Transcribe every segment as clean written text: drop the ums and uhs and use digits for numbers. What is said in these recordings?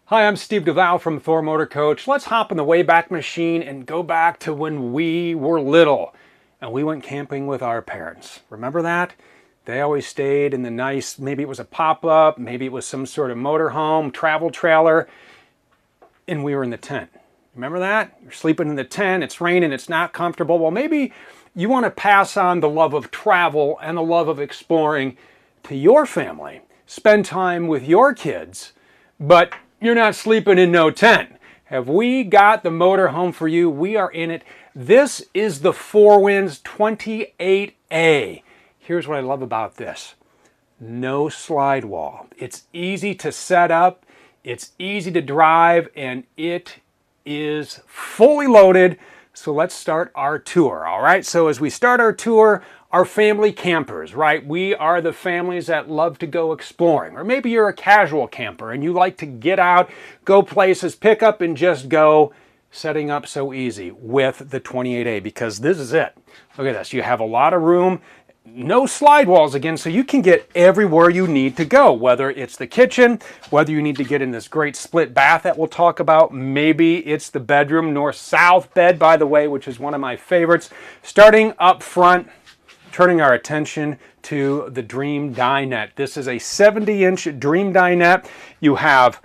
Hi, I'm Steve Duval from Thor Motor Coach. Let's hop in the Wayback Machine and go back to when we were little and we went camping with our parents. Remember that? They always stayed in the nice, maybe it was a pop-up, maybe it was some sort of motorhome, travel trailer, and we were in the tent. Remember that? You're sleeping in the tent, it's raining, it's not comfortable. Well, maybe you want to pass on the love of travel and the love of exploring to your family. Spend time with your kids, but you're not sleeping in no tent. Have we got the motorhome for you? We are in it. This is the Four Winds 28A. Here's what I love about this. No slide wall. It's easy to set up, it's easy to drive, and it is fully loaded. So let's start our tour, all right? So as we start our tour, our family campers, right? We are the families that love to go exploring. Or maybe you're a casual camper and you like to get out, go places, pick up and just go. Setting up so easy with the 28A because this is it. Look at this. You have a lot of room. No slide walls again, so you can get everywhere you need to go, whether it's the kitchen, whether you need to get in this great split bath that we'll talk about. Maybe it's the bedroom, north-south bed, by the way, which is one of my favorites. Starting up front, turning our attention to the Dream Dinette. This is a 70-inch Dream Dinette. You have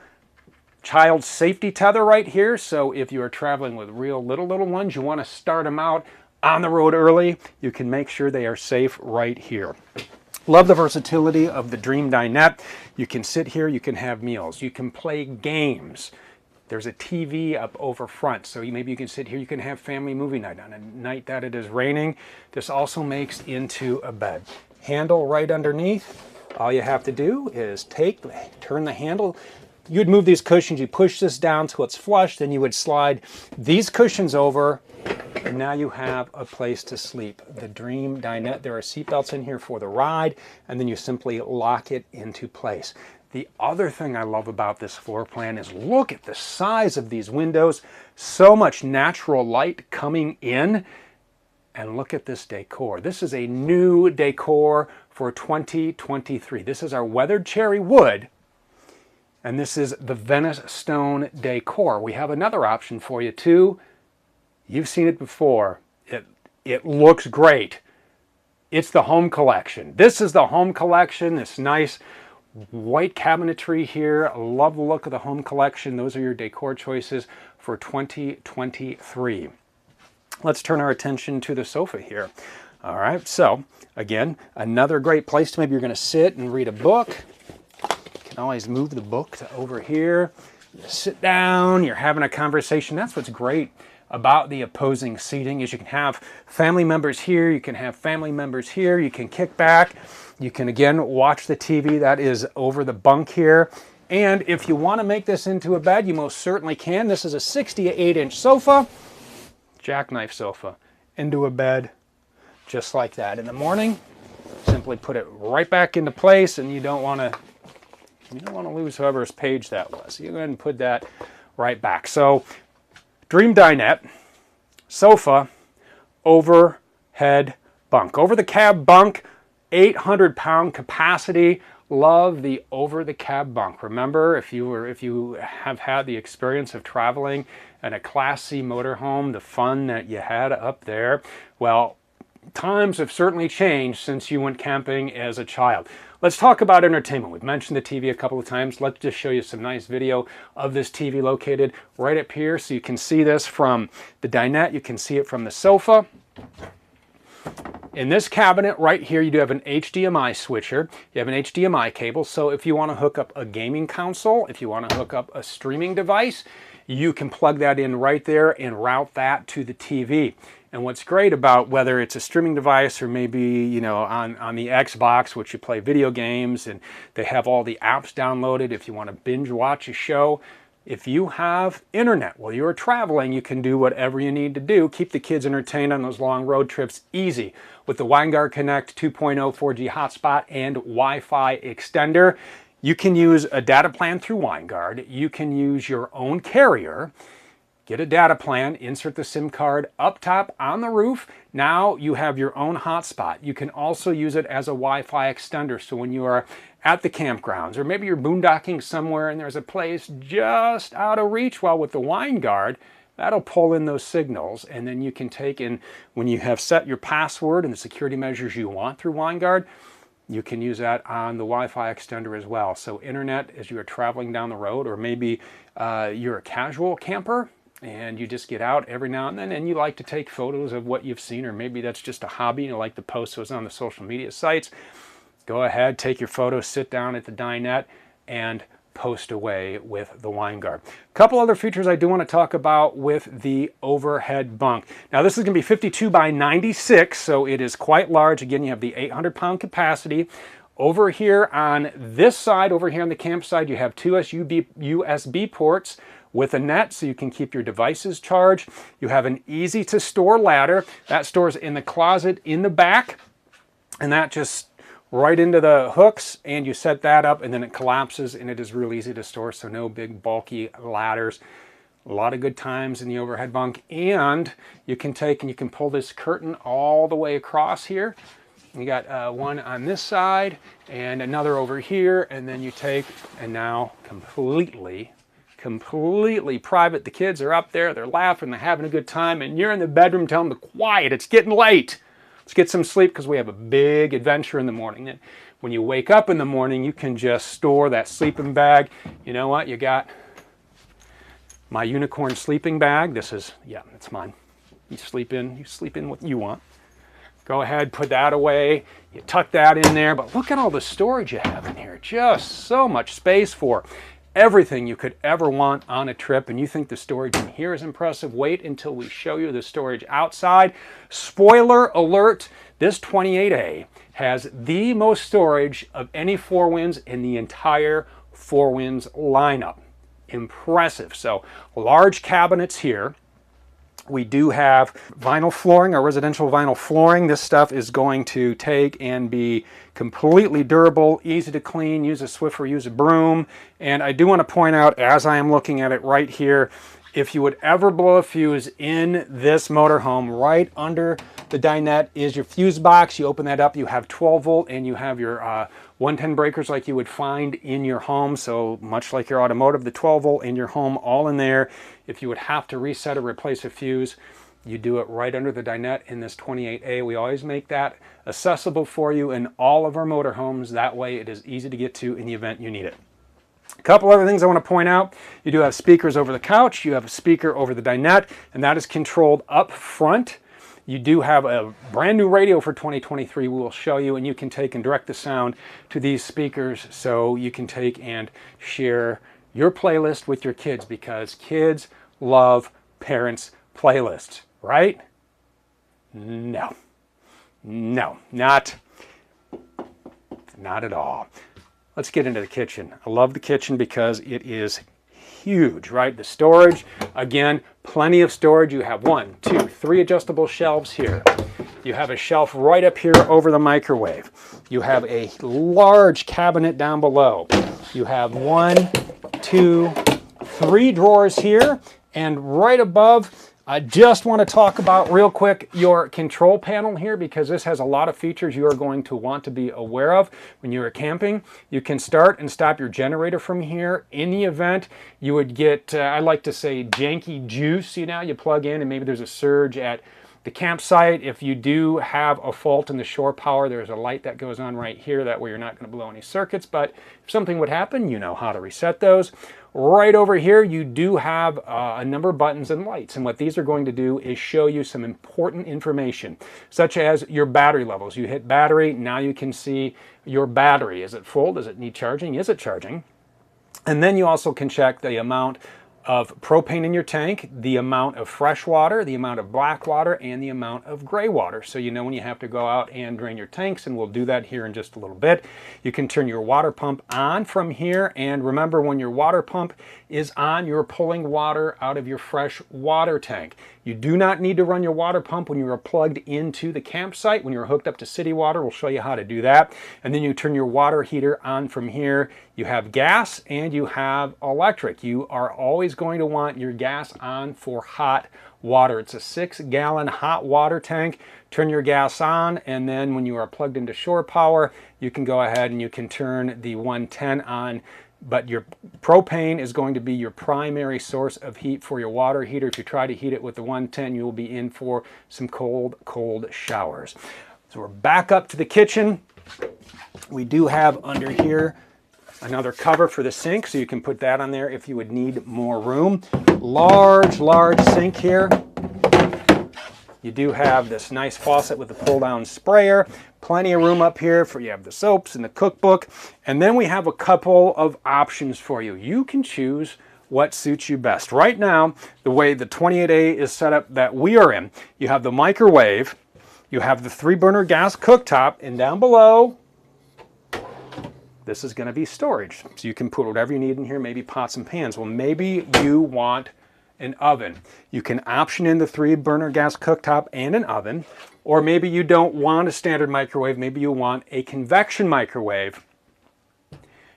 child safety tether right here, so if you are traveling with real little ones, you want to start them out on the road early, you can make sure they are safe right here. Love the versatility of the Dream Dinette. You can sit here, you can have meals, you can play games. There's a TV up over front, so maybe you can sit here, you can have family movie night on a night that it is raining. This also makes into a bed. Handle right underneath. All you have to do is turn the handle. You would move these cushions, you push this down till it's flush, then you would slide these cushions over, and now you have a place to sleep. The Dream Dinette, there are seatbelts in here for the ride, and then you simply lock it into place. The other thing I love about this floor plan is look at the size of these windows. So much natural light coming in. And look at this decor. This is a new decor for 2023. This is our weathered cherry wood. And this is the Venice stone decor. We have another option for you too. You've seen it before. It looks great. It's the home collection. This is the home collection, this nice white cabinetry here. I love the look of the home collection. Those are your decor choices for 2023. Let's turn our attention to the sofa here. All right, so again, another great place to maybe you're going to sit and read a book. You can always move the book to over here. You sit down, you're having a conversation. That's what's great about the opposing seating is you can have family members here, you can have family members here, you can kick back, you can again watch the TV that is over the bunk here. And if you want to make this into a bed, you most certainly can. This is a 68-inch sofa, jackknife sofa, into a bed just like that. In the morning, simply put it right back into place, and you don't want to lose whoever's page that was. So you go ahead and put that right back. So Dream Dinette, sofa, overhead bunk. Over the cab bunk, 800-pound capacity. Love the over the cab bunk. Remember, if you have had the experience of traveling in a Class C motorhome, the fun that you had up there, well, times have certainly changed since you went camping as a child. Let's talk about entertainment. We've mentioned the TV a couple of times. Let's just show you some nice video of this TV located right up here. So you can see this from the dinette. You can see it from the sofa. In this cabinet right here, you do have an HDMI switcher. You have an HDMI cable. So if you want to hook up a gaming console, if you want to hook up a streaming device, you can plug that in right there and route that to the TV. And what's great about whether it's a streaming device or maybe, you know, on the Xbox, which you play video games and they have all the apps downloaded. If you want to binge watch a show, if you have internet while you're traveling, you can do whatever you need to do. Keep the kids entertained on those long road trips easy with the Winegard Connect 2.0 4G hotspot and Wi-Fi extender. You can use a data plan through Winegard. You can use your own carrier. get a data plan, insert the SIM card up top on the roof. Now you have your own hotspot. You can also use it as a Wi-Fi extender. So when you are at the campgrounds, or maybe you're boondocking somewhere and there's a place just out of reach, well, with the WineGuard, that'll pull in those signals, and then you can take in, when you have set your password and the security measures you want through WineGuard, you can use that on the Wi-Fi extender as well. So internet as you are traveling down the road, or maybe you're a casual camper and you just get out every now and then and you like to take photos of what you've seen, or maybe that's just a hobby and you like to post those on the social media sites. Go ahead, take your photos, sit down at the dinette and post away with the WineGuard. A couple other features I do want to talk about with the overhead bunk. Now this is going to be 52 by 96, so it is quite large. Again, you have the 800-pound capacity. Over here on this side, over here on the campsite, you have two USB ports with a net so you can keep your devices charged. You have an easy to store ladder. That stores in the closet in the back, and that just right into the hooks, and you set that up and then it collapses, and it is real easy to store, so no big bulky ladders. A lot of good times in the overhead bunk. And you can take and you can pull this curtain all the way across here. You got one on this side and another over here, and then you take and now completely private. The kids are up there, they're laughing, they're having a good time, and you're in the bedroom telling them to quiet, it's getting late. Let's get some sleep because we have a big adventure in the morning. And when you wake up in the morning, you can just store that sleeping bag. You know what? You got my unicorn sleeping bag. This is, yeah, it's mine. You sleep in what you want. Go ahead, put that away. You tuck that in there, but look at all the storage you have in here. Just so much space for everything you could ever want on a trip. And you think the storage in here is impressive? Wait until we show you the storage outside. Spoiler alert, this 28A has the most storage of any Four Winds in the entire Four Winds lineup. Impressive. So large cabinets here. We do have vinyl flooring, our residential vinyl flooring. This stuff is going to take and be completely durable, easy to clean, use a Swiffer, use a broom. And I do want to point out, as I am looking at it right here, if you would ever blow a fuse in this motorhome, right under the dinette is your fuse box. You open that up, you have 12 volt, and you have your 110 breakers like you would find in your home. So much like your automotive, the 12 volt in your home, all in there. If you would have to reset or replace a fuse, you do it right under the dinette in this 28A. We always make that accessible for you in all of our motorhomes. That way it is easy to get to in the event you need it. A couple other things I want to point out. You do have speakers over the couch. You have a speaker over the dinette, and that is controlled up front. You do have a brand new radio for 2023 we will show you, and you can take and direct the sound to these speakers so you can take and share your playlist with your kids, because kids love parents' playlists, right? No, not at all. Let's get into the kitchen. I love the kitchen because it is huge, right? The storage, again, plenty of storage. You have 1, 2, 3 adjustable shelves here. You have a shelf right up here over the microwave. You have a large cabinet down below. You have 1, 2, 3 drawers here, and right above, I just want to talk about real quick your control panel here, because this has a lot of features you are going to want to be aware of when you are camping. You can start and stop your generator from here. In the event you would get, I like to say, janky juice, you know, you plug in and maybe there's a surge at the campsite. If you do have a fault in the shore power, there's a light that goes on right here. That way you're not going to blow any circuits, but if something would happen, you know how to reset those. Right over here, you do have a number of buttons and lights, and what these are going to do is show you some important information, such as your battery levels. You hit battery, now you can see your battery. Is it full? Does it need charging? Is it charging? And then you also can check the amount of propane in your tank, the amount of fresh water, the amount of black water, and the amount of gray water. So you know when you have to go out and drain your tanks, and we'll do that here in just a little bit. You can turn your water pump on from here, and remember, when your water pump is on, you're pulling water out of your fresh water tank. You do not need to run your water pump when you are plugged into the campsite. When you're hooked up to city water, we'll show you how to do that. And then you turn your water heater on from here. You have gas and you have electric. You are always going to want your gas on for hot water. It's a 6-gallon hot water tank. Turn your gas on, and then when you are plugged into shore power, you can go ahead and you can turn the 110 on. But your propane is going to be your primary source of heat for your water heater. If you try to heat it with the 110, you will be in for some cold showers. So we're back up to the kitchen. We do have under here another cover for the sink, so you can put that on there if you would need more room. Large sink here. You do have this nice faucet with a pull-down sprayer. Plenty of room up here for you have the soaps and the cookbook. And then we have a couple of options for you. You can choose what suits you best. Right now, the way the 28A is set up that we are in, you have the microwave, you have the 3-burner gas cooktop, and down below, this is going to be storage. So you can put whatever you need in here, maybe pots and pans. Well, maybe you want an oven. You can option in the 3-burner gas cooktop and an oven, or maybe you don't want a standard microwave, maybe you want a convection microwave.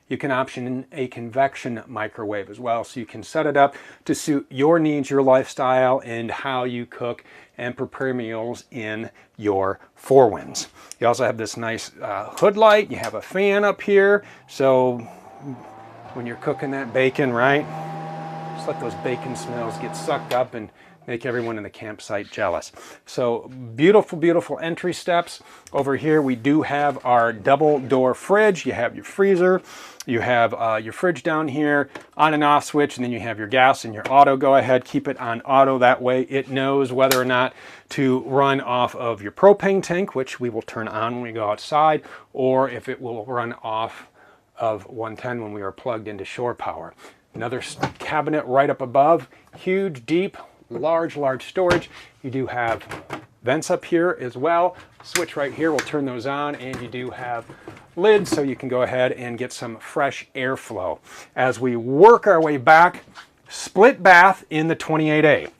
You can option in a convection microwave as well, so you can set it up to suit your needs, your lifestyle, and how you cook and prepare meals in your 4Winds. You also have this nice hood light. You have a fan up here, so when you're cooking that bacon, right? Just let those bacon smells get sucked up and make everyone in the campsite jealous. So beautiful entry steps. Over here we do have our double door fridge. You have your freezer. You have your fridge down here, on and off switch, and then you have your gas and your auto. Go ahead, keep it on auto. That way it knows whether or not to run off of your propane tank, which we will turn on when we go outside, or if it will run off of 110 when we are plugged into shore power. Another cabinet right up above, huge, deep, large storage. You do have vents up here as well. Switch right here will turn those on, and you do have lids so you can go ahead and get some fresh airflow. As we work our way back, split bath in the 28A.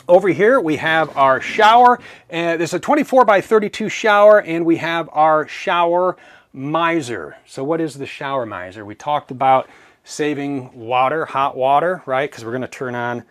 Over here we have our shower, and there's a 24x32 shower, and we have our shower miser. So what is the shower miser? We talked about saving water, hot water, right? Because we're going to turn on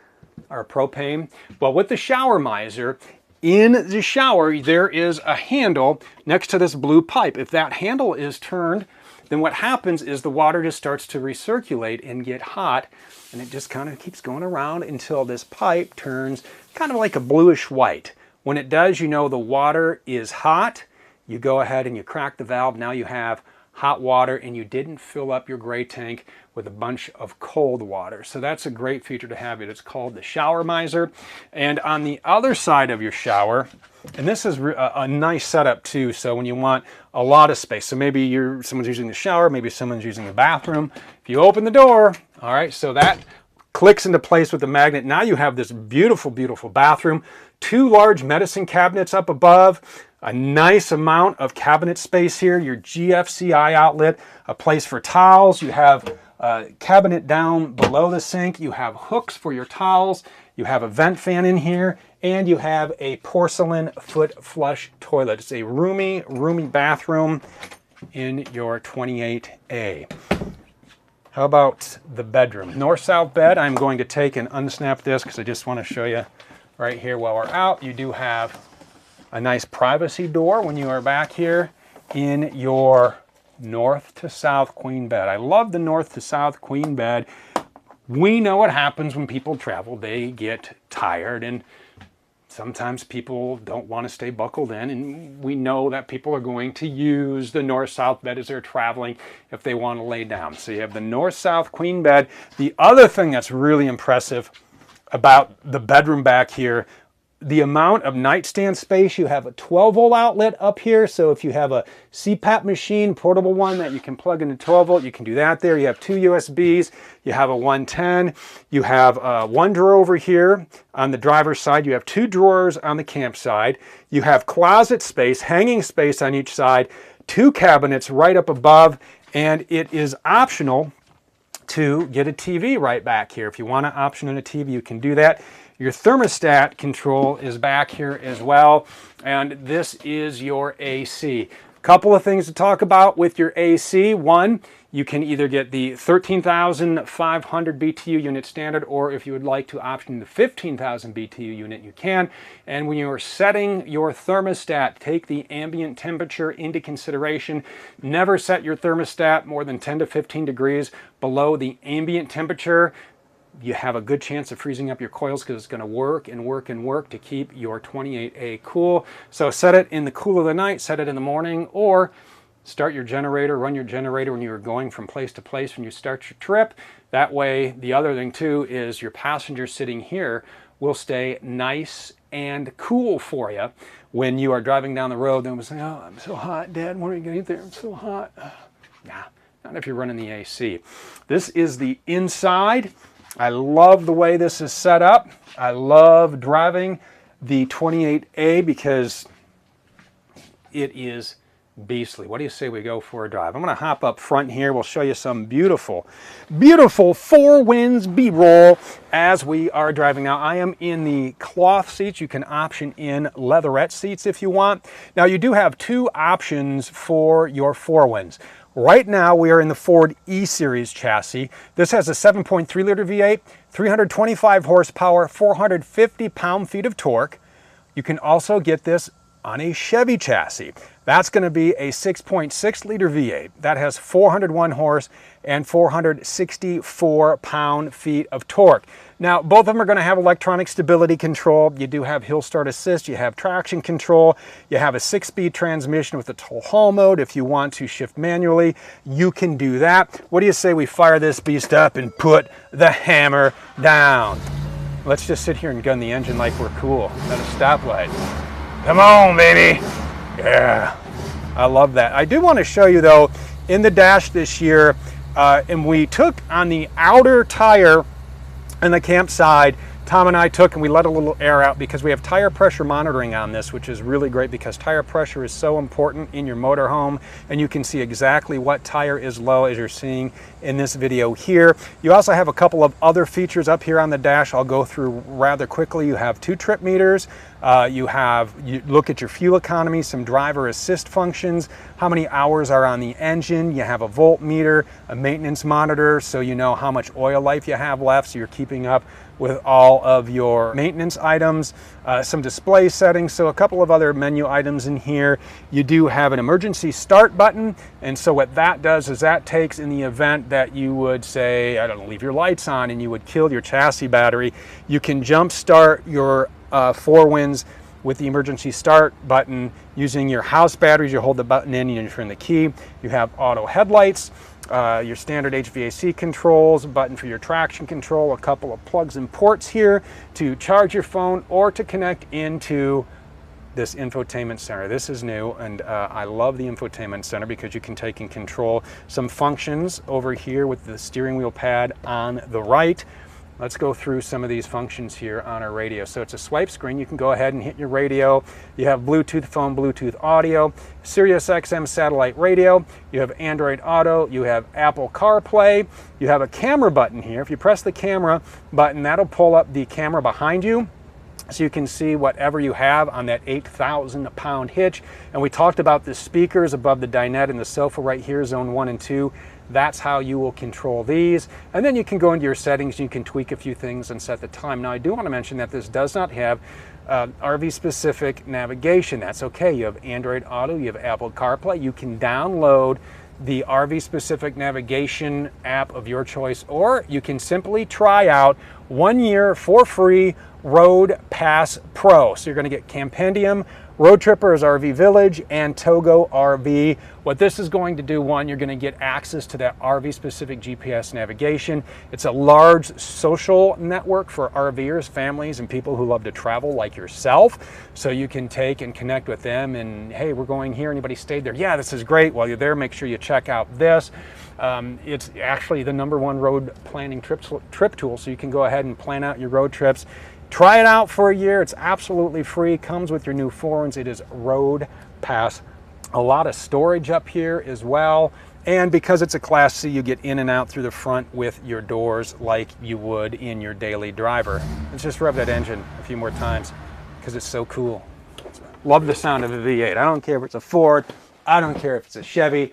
our propane. Well, with the shower miser, in the shower, there is a handle next to this blue pipe. If that handle is turned, then what happens is the water just starts to recirculate and get hot, and it just kind of keeps going around until this pipe turns kind of like a bluish white. When it does, you know the water is hot. You go ahead and you crack the valve. Now you have hot water, and you didn't fill up your gray tank with a bunch of cold water. So that's a great feature to have. It's called the shower miser. And on the other side of your shower, and this is a nice setup too, so when you want a lot of space, so maybe someone's using the shower, maybe someone's using the bathroom. If you open the door, all right, so that clicks into place with the magnet. Now you have this beautiful bathroom, 2 large medicine cabinets up above, a nice amount of cabinet space here, your GFCI outlet, a place for towels. You have a cabinet down below the sink. You have hooks for your towels. You have a vent fan in here, and you have a porcelain foot flush toilet. It's a roomy bathroom in your 28A. How about the bedroom? North-south bed. I'm going to take and unsnap this because I just want to show you right here while we're out. You do have a nice privacy door when you are back here in your north to south queen bed. I love the north to south queen bed. We know what happens when people travel. They get tired, and sometimes people don't want to stay buckled in, and we know that people are going to use the north-south bed as they're traveling if they want to lay down. So you have the north-south queen bed. The other thing that's really impressive about the bedroom back here, the amount of nightstand space. You have a 12-volt outlet up here, so if you have a CPAP machine, portable one that you can plug into 12-volt, you can do that there. You have 2 USBs, you have a 110, you have one drawer over here on the driver's side, you have 2 drawers on the camp side, you have closet space, hanging space on each side, 2 cabinets right up above, and it is optional to get a TV right back here. If you want to option in a TV, you can do that. Your thermostat control is back here as well, and this is your AC. Couple of things to talk about with your AC. One, you can either get the 13,500 BTU unit standard, or if you would like to option the 15,000 BTU unit, you can. And when you're setting your thermostat, take the ambient temperature into consideration. Never set your thermostat more than 10 to 15 degrees below the ambient temperature. You have a good chance of freezing up your coils because it's going to work and work and work to keep your 28A cool. So set it in the cool of the night, set it in the morning, or start your generator, run your generator when you're going from place to place when you start your trip. That way, the other thing too is your passenger sitting here will stay nice and cool for you when you are driving down the road. They'll say, oh, I'm so hot, Dad, when are you going to get there? I'm so hot. Nah, not if you're running the AC. This is the inside. I love the way this is set up. I love driving the 28A because it is beastly. What do you say we go for a drive? I'm going to hop up front here. We'll show you some beautiful, beautiful Four Winds B-roll as we are driving. Now, I am in the cloth seats. You can option in leatherette seats if you want. Now, you do have two options for your Four Winds. Right now, we are in the Ford E-Series chassis. This has a 7.3 liter V8, 325 horsepower, 450 pound-feet of torque. You can also get this on a Chevy chassis. That's going to be a 6.6 liter V8 that has 401 horse and 464 pound-feet of torque. Now, both of them are going to have electronic stability control. You do have hill start assist, you have traction control, you have a 6-speed transmission with the tow haul mode. If you want to shift manually, you can do that. What do you say we fire this beast up and put the hammer down? Let's just sit here and gun the engine like we're cool at a stoplight. Come on, baby. Yeah, I love that. I do want to show you though, in the dash this year, and we took on the outer tire and the campside, Tom and I took and we let a little air out because we have tire pressure monitoring on this, which is really great because tire pressure is so important in your motorhome, and you can see exactly what tire is low as you're seeing in this video here. You also have a couple of other features up here on the dash I'll go through rather quickly. You have 2 trip meters, you look at your fuel economy, some driver assist functions, how many hours are on the engine, you have a voltmeter, a maintenance monitor so you know how much oil life you have left so you're keeping up with all of your maintenance items, some display settings, so a couple of other menu items in here. You do have an emergency start button, and so what that does is that takes in the event that you would say, I don't know, leave your lights on and you would kill your chassis battery, you can jump start your Four Winds with the emergency start button using your house batteries. You hold the button in, you turn the key. You have auto headlights, your standard HVAC controls, a button for your traction control, a couple of plugs and ports here to charge your phone or to connect into this infotainment center. This is new, and I love the infotainment center because you can take and control some functions over here with the steering wheel pad on the right. Let's go through some of these functions here on our radio. So it's a swipe screen. You can go ahead and hit your radio. You have Bluetooth phone, Bluetooth audio, Sirius XM satellite radio. You have Android Auto. You have Apple CarPlay. You have a camera button here. If you press the camera button, that'll pull up the camera behind you, so you can see whatever you have on that 8,000 pound hitch. And we talked about the speakers above the dinette and the sofa right here, zone 1 and 2. That's how you will control these. And then you can go into your settings, you can tweak a few things and set the time. Now I do want to mention that this does not have RV specific navigation. That's okay. You have Android Auto, you have Apple CarPlay. You can download the RV specific navigation app of your choice, or you can simply try out 1 year for free Road Pass Pro. So you're going to get Campendium, Road Trippers RV Village, and Togo RV. What this is going to do, one, you're going to get access to that RV specific GPS navigation. It's a large social network for RVers, families, and people who love to travel like yourself. So you can take and connect with them and, hey, we're going here. Anybody stayed there? Yeah, this is great. While you're there, make sure you check out this. It's actually the #1 road planning trip tool, so you can go ahead and plan out your road trips. Try it out for a year. It's absolutely free. Comes with your new Four Winds. It is Road Pass. A lot of storage up here as well. And because it's a Class C, you get in and out through the front with your doors like you would in your daily driver. Let's just rev that engine a few more times because it's so cool. Love the sound of a V8. I don't care if it's a Ford. I don't care if it's a Chevy.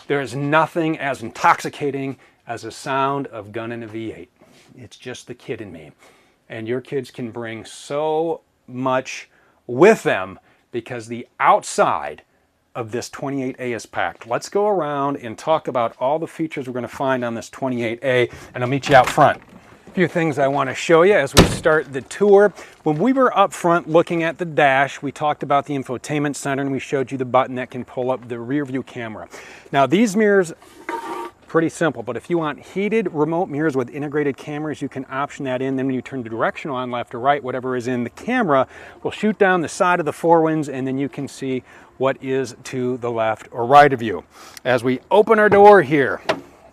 There's nothing as intoxicating as the sound of gunning a V8. It's just the kid in me. And your kids can bring so much with them because the outside of this 28A is packed. Let's go around and talk about all the features we're going to find on this 28A, and I'll meet you out front. A few things I want to show you as we start the tour. When we were up front looking at the dash, we talked about the infotainment center and we showed you the button that can pull up the rear view camera. Now these mirrors, pretty simple, but if you want heated remote mirrors with integrated cameras, you can option that in. Then when you turn the directional on left or right, whatever is in the camera will shoot down the side of the forewinds, and then you can see what is to the left or right of you. As we open our door here,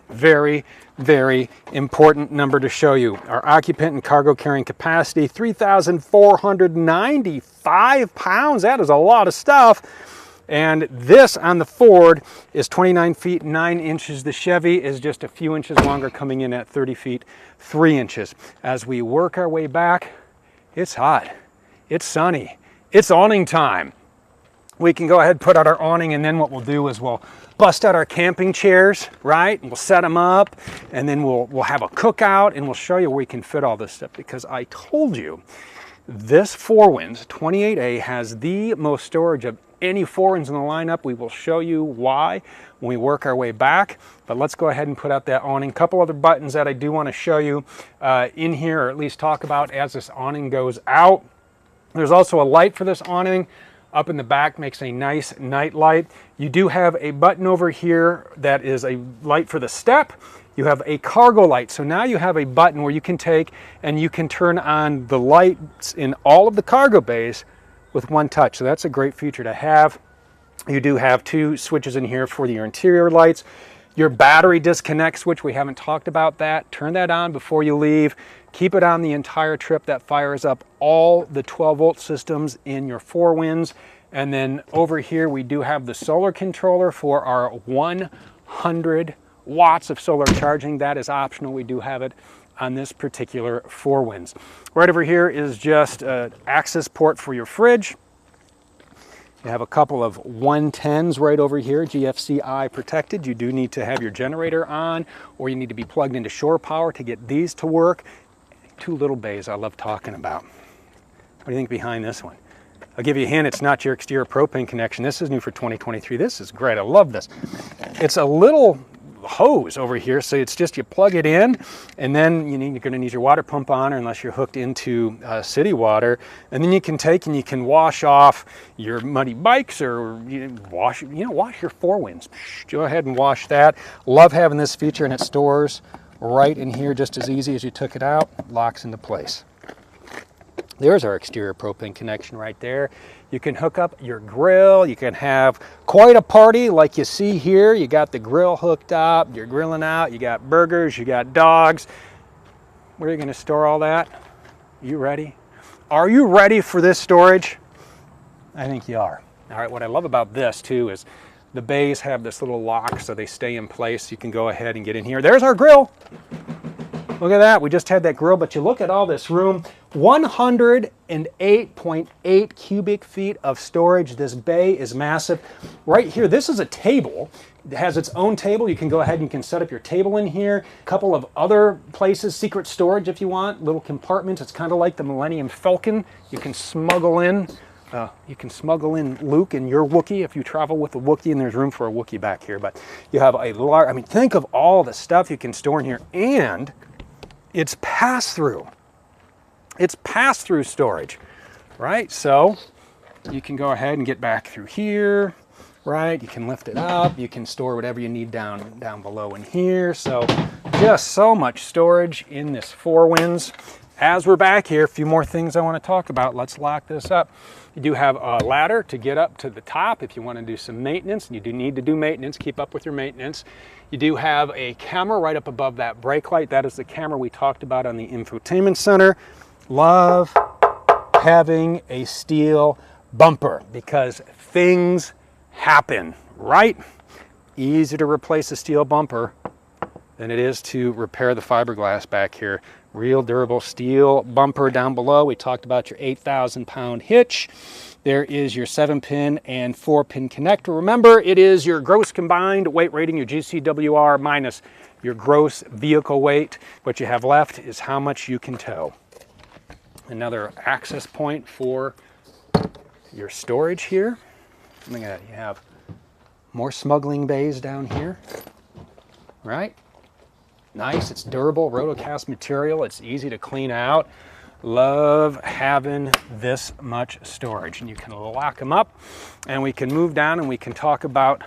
very, very important number to show you. Our occupant and cargo carrying capacity, 3,495 pounds. That is a lot of stuff. And this on the Ford is 29 feet 9 inches. The Chevy is just a few inches longer, coming in at 30 feet 3 inches. As we work our way back, it's hot, it's sunny, it's awning time. We can go ahead and put out our awning, and then what we'll do is we'll bust out our camping chairs, right? And we'll set them up, and then we'll have a cookout, and we'll show you where we can fit all this stuff, because I told you this 4Winds 28A has the most storage of any 4Winds in the lineup. We will show you why when we work our way back, but let's go ahead and put out that awning. A couple other buttons that I do want to show you in here, or at least talk about as this awning goes out. There's also a light for this awning up in the back, makes a nice night light. You do have a button over here that is a light for the step. You have a cargo light, so now you have a button where you can take and you can turn on the lights in all of the cargo bays with one touch. So that's a great feature to have. You do have two switches in here for your interior lights. Your battery disconnect switch, we haven't talked about that. Turn that on before you leave. Keep it on the entire trip. That fires up all the 12-volt systems in your 4Winds. And then over here we do have the solar controller for our 100 watts of solar charging. That is optional. We do have it on this particular 4Winds. Right over here is just an access port for your fridge. You have a couple of 110s right over here, GFCI protected. You do need to have your generator on, or you need to be plugged into shore power to get these to work. Two little bays I love talking about. What do you think behind this one? I'll give you a hint, it's not your exterior propane connection. This is new for 2023. This is great, I love this. It's a little hose over here, so it's just you plug it in, and then you're going to need your water pump on, or unless you're hooked into city water, and then you can take and you can wash off your muddy bikes, or wash your 4Winds. Go ahead and wash that. Love having this feature, and it stores right in here just as easy as you took it out. Locks into place. There's our exterior propane connection right there. You can hook up your grill. You can have quite a party like you see here. You got the grill hooked up, you're grilling out, you got burgers, you got dogs. Where are you going to store all that? You ready? Are you ready for this storage? I think you are. All right, what I love about this too is the bays have this little lock so they stay in place. You can go ahead and get in here. There's our grill. Look at that, we just had that grill, but you look at all this room, 108.8 cubic feet of storage. This bay is massive. Right here, this is a table. It has its own table. You can go ahead and you can set up your table in here. A couple of other places, secret storage if you want, little compartments. It's kind of like the Millennium Falcon. You can smuggle in Luke and your Wookiee if you travel with a Wookiee, and there's room for a Wookiee back here. But you have a large, I mean, think of all the stuff you can store in here, and it's pass-through. It's pass-through storage, right? So you can go ahead and get back through here, right? You can lift it up. You can store whatever you need down below in here. So just so much storage in this 4Winds. As we're back here, a few more things I want to talk about. Let's lock this up. You do have a ladder to get up to the top if you want to do some maintenance. You do need to do maintenance. Keep up with your maintenance. You do have a camera right up above that brake light. That is the camera we talked about on the infotainment center. Love having a steel bumper because things happen, right? easier to replace a steel bumper than it is to repair the fiberglass back here. Real durable steel bumper down below. We talked about your 8,000 pound hitch. There is your 7-pin and 4-pin connector. Remember, it is your gross combined weight rating, your GCWR, minus your gross vehicle weight. What you have left is how much you can tow. Another access point for your storage here. Look at that, you have more smuggling bays down here, right? Nice, it's durable, rotocast material, it's easy to clean out. Love having this much storage. And you can lock them up, and we can move down and we can talk about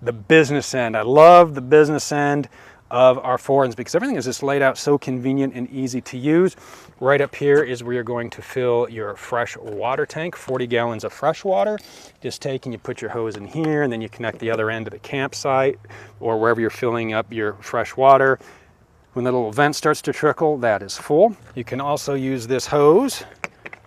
the business end. I love the business end of our forends because everything is just laid out so convenient and easy to use. Right up here is where you're going to fill your fresh water tank, 40 gallons of fresh water. Just take and you put your hose in here, and then you connect the other end to the campsite or wherever you're filling up your fresh water. When the little vent starts to trickle, that is full. You can also use this hose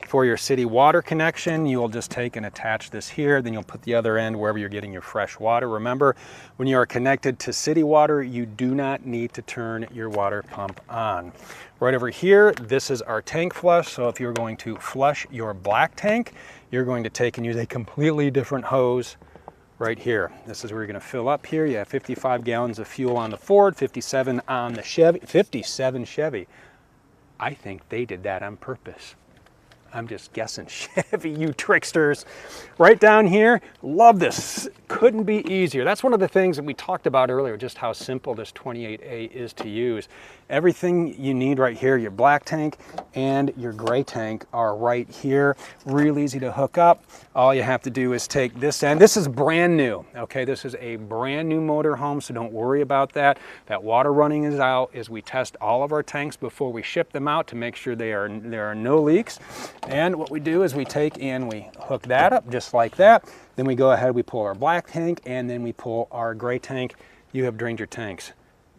for your city water connection. You'll just take and attach this here, then you'll put the other end wherever you're getting your fresh water. Remember, when you are connected to city water, you do not need to turn your water pump on. Right over here, this is our tank flush. So if you're going to flush your black tank, you're going to take and use a completely different hose right here. This is where you're going to fill up here. You have 55 gallons of fuel on the Ford, 57 on the Chevy. 57 Chevy. I think they did that on purpose. I'm just guessing. Chevy, you tricksters. Right down here, love this. Couldn't be easier. That's one of the things that we talked about earlier, just how simple this 28A is to use. Everything you need right here, your black tank and your gray tank are right here. Real easy to hook up. All you have to do is take this end. This is brand new, okay? This is a brand new motor home, so don't worry about that. That water running is out as we test all of our tanks before we ship them out to make sure there are no leaks. And what we do is we take and we hook that up just like that. Then we go ahead, we pull our black tank, and then we pull our gray tank. You have drained your tanks.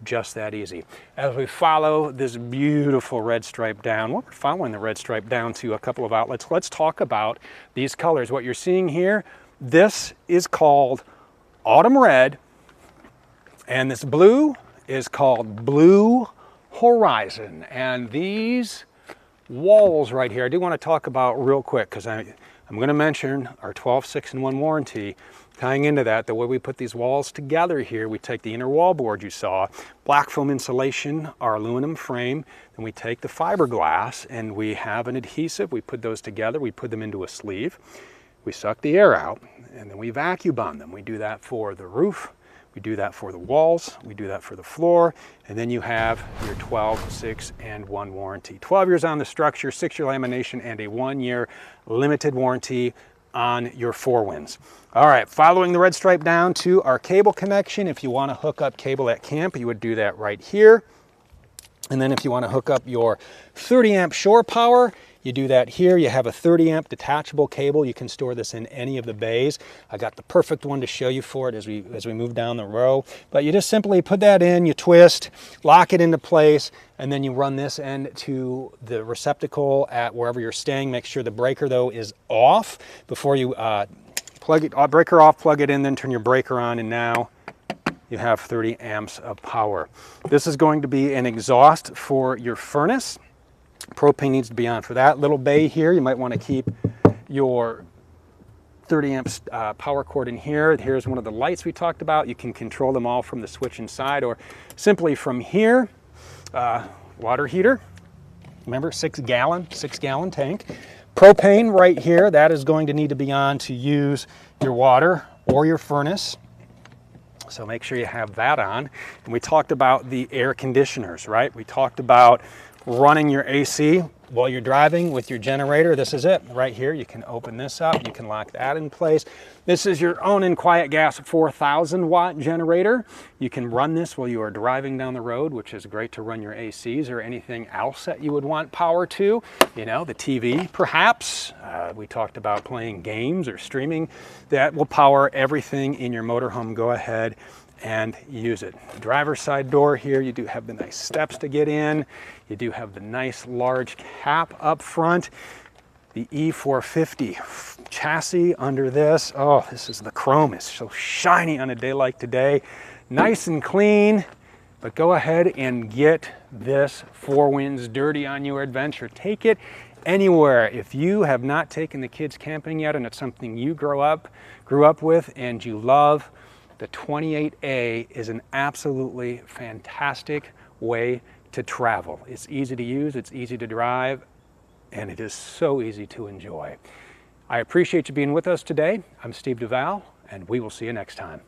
Just that easy. As we follow this beautiful red stripe down, well, we're following the red stripe down to a couple of outlets. Let's talk about these colors. What you're seeing here, this is called autumn red, and this blue is called blue horizon. And these walls right here, I do want to talk about real quick because I'm going to mention our 12, 6, and 1 warranty. Tying into that, the way we put these walls together here, we take the inner wall board you saw, black foam insulation, our aluminum frame, then we take the fiberglass and we have an adhesive. We put those together, we put them into a sleeve, we suck the air out, and then we vacuum bond them. We do that for the roof, we do that for the walls, we do that for the floor, and then you have your 12, 6, and 1 warranty. 12 years on the structure, 6-year lamination, and a 1-year limited warranty on your forewinds. All right, following the red stripe down to our cable connection. If you want to hook up cable at camp, you would do that right here. And then if you want to hook up your 30 amp shore power, you do that here. You have a 30 amp detachable cable. You can store this in any of the bays. I got the perfect one to show you for it as we move down the row. But you just simply put that in, you twist, lock it into place, and then you run this end to the receptacle at wherever you're staying. Make sure the breaker though is off before you plug it, breaker off, plug it in, then turn your breaker on, and now you have 30 amps of power. This is going to be an exhaust for your furnace. Propane needs to be on. For that little bay here, you might want to keep your 30 amps power cord in here. Here's one of the lights we talked about. You can control them all from the switch inside or simply from here. Water heater, remember 6-gallon tank. Propane right here, that is going to need to be on to use your water or your furnace. So make sure you have that on. And we talked about the air conditioners, right? We talked about running your AC while you're driving with your generator. This is it right here. You can open this up, you can lock that in place. This is your own in Quiet Gas 4,000 watt generator. You can run this while you are driving down the road, which is great to run your ACs or anything else that you would want power to. You know, the TV perhaps. We talked about playing games or streaming. That will power everything in your motorhome. Go ahead and use it. The driver's side door here, you do have the nice steps to get in. You do have the nice large cap up front. the E450 chassis under this. Oh, this is the chrome. It's so shiny on a day like today. Nice and clean, but go ahead and get this Four Winds Dirty on Your adventure. Take it anywhere. If you have not taken the kids camping yet and it's something you grew up with and you love, the 28A is an absolutely fantastic way to travel. It's easy to use, it's easy to drive, and it is so easy to enjoy. I appreciate you being with us today. I'm Steve Duval, and we will see you next time.